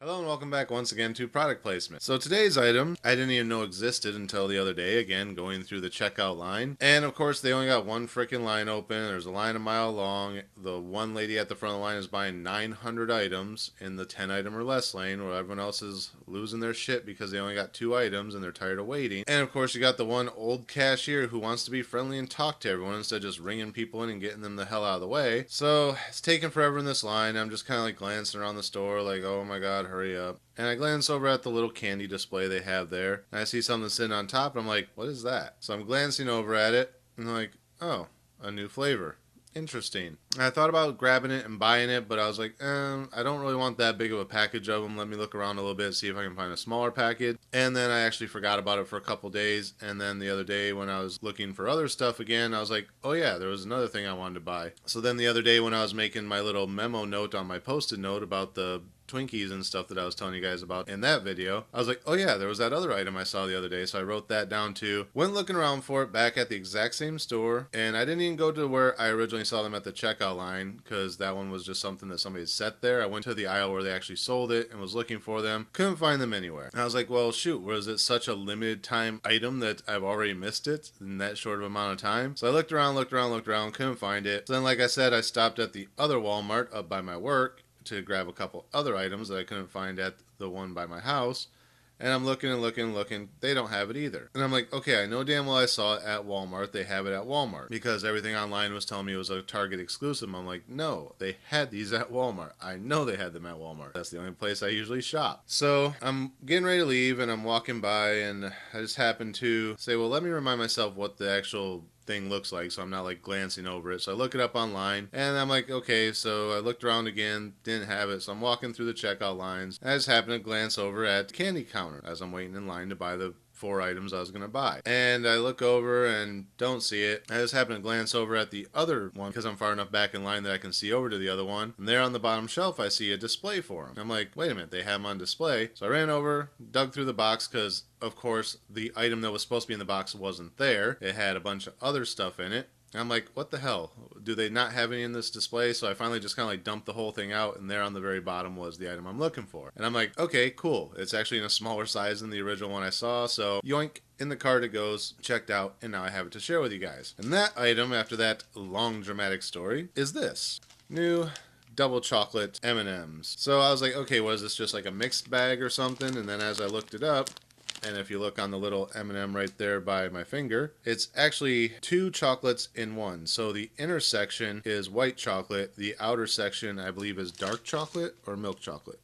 Hello and welcome back once again to product placement. So today's item I didn't even know existed until the other day, again going through the checkout line. And of course they only got one freaking line open. There's a line a mile long. The one lady at the front of the line is buying 900 items in the 10 item or less lane, where everyone else is losing their shit because they only got 2 items and they're tired of waiting. And of course you got the one old cashier who wants to be friendly and talk to everyone instead of just ringing people in and getting them the hell out of the way. So it's taking forever in this line. I'm just kind of like glancing around the store like, oh my god, hurry up. And I glance over at the little candy display they have there, and I see something sitting on top, and I'm like, what is that? So I'm glancing over at it, and I'm like, oh, a new flavor. Interesting. I thought about grabbing it and buying it, but I was like, I don't really want that big of a package of them. Let me look around a little bit, see if I can find a smaller package. And then I actually forgot about it for a couple days. And then the other day when I was looking for other stuff again, I was like, oh yeah, there was another thing I wanted to buy. So then the other day when I was making my little memo note on my Post-it note about the Twinkies and stuff that I was telling you guys about in that video, I was like, oh yeah, there was that other item I saw the other day, so I wrote that down too. Went looking around for it back at the exact same store, and I didn't even go to where I originally saw them at the checkout line, because that one was just something that somebody had set there. I went to the aisle where they actually sold it and was looking for them. Couldn't find them anywhere. And I was like, well shoot, was it such a limited time item that I've already missed it in that short of amount of time? So I looked around, couldn't find it. So then, like I said, I stopped at the other Walmart up by my work to grab a couple other items that I couldn't find at the one by my house. And I'm looking and looking and looking. They don't have it either. And I'm like, okay, I know damn well I saw it at Walmart. They have it at Walmart. Because everything online was telling me it was a Target exclusive. I'm like, no, they had these at Walmart. I know they had them at Walmart. That's the only place I usually shop. So I'm getting ready to leave and I'm walking by and I just happen to say, well, let me remind myself what the actual thing looks like, so I'm not like glancing over it. So I look it up online and I'm like, okay, so I looked around again, didn't have it. So I'm walking through the checkout lines. I just happened to glance over at the candy counter as I'm waiting in line to buy the 4 items I was going to buy. And I look over and don't see it. I just happen to glance over at the other one because I'm far enough back in line that I can see over to the other one. And there on the bottom shelf, I see a display for them. I'm like, wait a minute, they have them on display. So I ran over, dug through the box because, of course, the item that was supposed to be in the box wasn't there. It had a bunch of other stuff in it. And I'm like, what the hell? Do they not have any in this display? So I finally just kind of like dumped the whole thing out, and there on the very bottom was the item I'm looking for. And I'm like, okay, cool. It's actually in a smaller size than the original one I saw, so yoink, in the cart it goes, checked out, and now I have it to share with you guys. And that item, after that long dramatic story, is this. New Double Chocolate M&Ms. So I was like, okay, was this just like a mixed bag or something? And then as I looked it up, and if you look on the little M&M right there by my finger, it's actually 2 chocolates in one. So the inner section is white chocolate. The outer section, I believe, is dark chocolate or milk chocolate.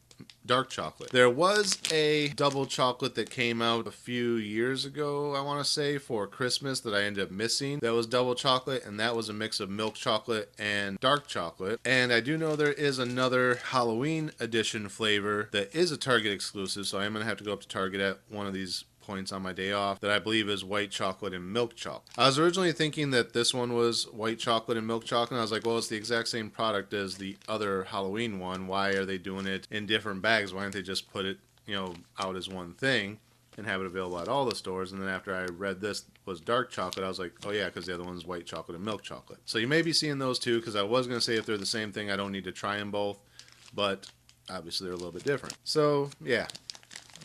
Dark chocolate. There was a double chocolate that came out a few years ago, I want to say, for Christmas that I ended up missing. That was double chocolate, and that was a mix of milk chocolate and dark chocolate. And I do know there is another Halloween edition flavor that is a Target exclusive, so I am going to have to go up to Target at one of these points on my day off that I believe is white chocolate and milk chocolate. I was originally thinking that this one was white chocolate and milk chocolate, and I was like, well, it's the exact same product as the other Halloween one. Why are they doing it in different bags? Why don't they just put it, out as one thing and have it available at all the stores? And then after I read this was dark chocolate, I was like, oh yeah, because the other one's white chocolate and milk chocolate. So you may be seeing those two, because I was going to say if they're the same thing, I don't need to try them both, but obviously they're a little bit different. So yeah,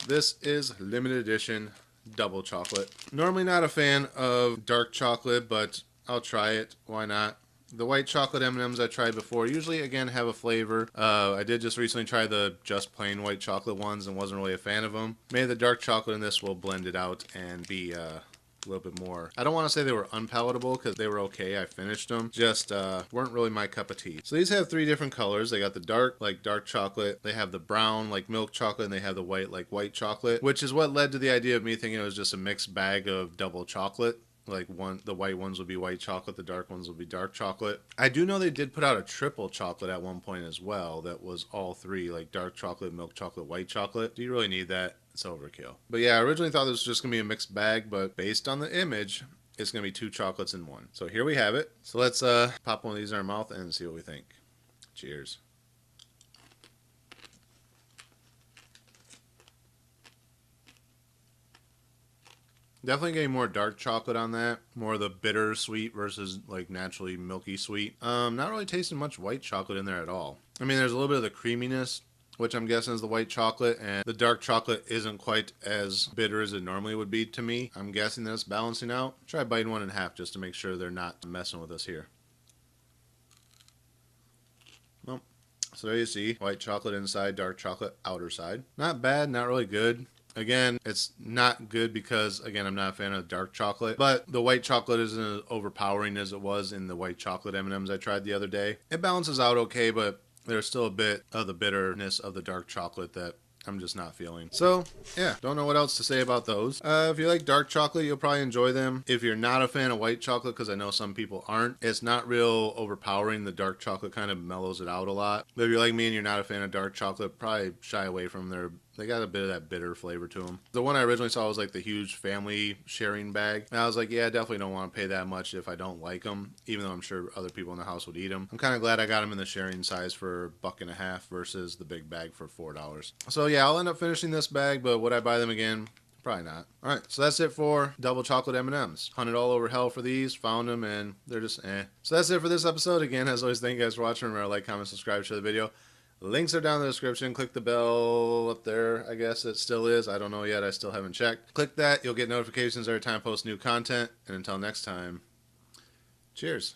this is limited edition double chocolate. Normally not a fan of dark chocolate, but I'll try it. Why not? The white chocolate M&Ms I tried before usually, again, have a flavor. I did just recently try the just plain white chocolate ones and wasn't really a fan of them. Maybe the dark chocolate in this will blend it out and be a little bit more. I don't want to say they were unpalatable because they were okay. I finished them. Just weren't really my cup of tea. So these have 3 different colors. They got the dark, like dark chocolate. They have the brown, like milk chocolate. And they have the white, like white chocolate, which is what led to the idea of me thinking it was just a mixed bag of double chocolate. Like the white ones would be white chocolate, the dark ones would be dark chocolate. I do know they did put out a triple chocolate at one point as well that was all 3, like dark chocolate, milk chocolate, white chocolate. Do you really need that? It's overkill. But yeah, I originally thought this was just going to be a mixed bag, but based on the image, it's going to be 2 chocolates in one. So here we have it. So let's pop one of these in our mouth and see what we think. Cheers. Definitely getting more dark chocolate on that. More of the bitter sweet versus like naturally milky sweet. Not really tasting much white chocolate in there at all. I mean, there's a little bit of the creaminess which I'm guessing is the white chocolate, and the dark chocolate isn't quite as bitter as it normally would be to me. I'm guessing that it's balancing out. Try biting one in half just to make sure they're not messing with us here. Well, so there you see, white chocolate inside, dark chocolate outer side. Not bad, not really good. Again, it's not good because, again, I'm not a fan of dark chocolate, but the white chocolate isn't as overpowering as it was in the white chocolate M&Ms I tried the other day. It balances out okay, but there's still a bit of the bitterness of the dark chocolate that I'm just not feeling. So, yeah, don't know what else to say about those. If you like dark chocolate, you'll probably enjoy them. If you're not a fan of white chocolate, because I know some people aren't, it's not real overpowering. The dark chocolate kind of mellows it out a lot. But if you're like me and you're not a fan of dark chocolate, probably shy away from their... They got a bit of that bitter flavor to them. The one I originally saw was like the huge family sharing bag. And I was like, yeah, I definitely don't want to pay that much if I don't like them, even though I'm sure other people in the house would eat them. I'm kind of glad I got them in the sharing size for $1.50 versus the big bag for $4. So yeah, I'll end up finishing this bag, but would I buy them again? Probably not. Alright, so that's it for Double Chocolate M&Ms. Hunted all over hell for these, found them, and they're just eh. So that's it for this episode. Again, as always, thank you guys for watching. Remember to like, comment, subscribe, share the video. Links are down in the description. Click the bell up there. I guess it still is. I don't know yet. I still haven't checked. Click that. You'll get notifications every time I post new content. And until next time, cheers.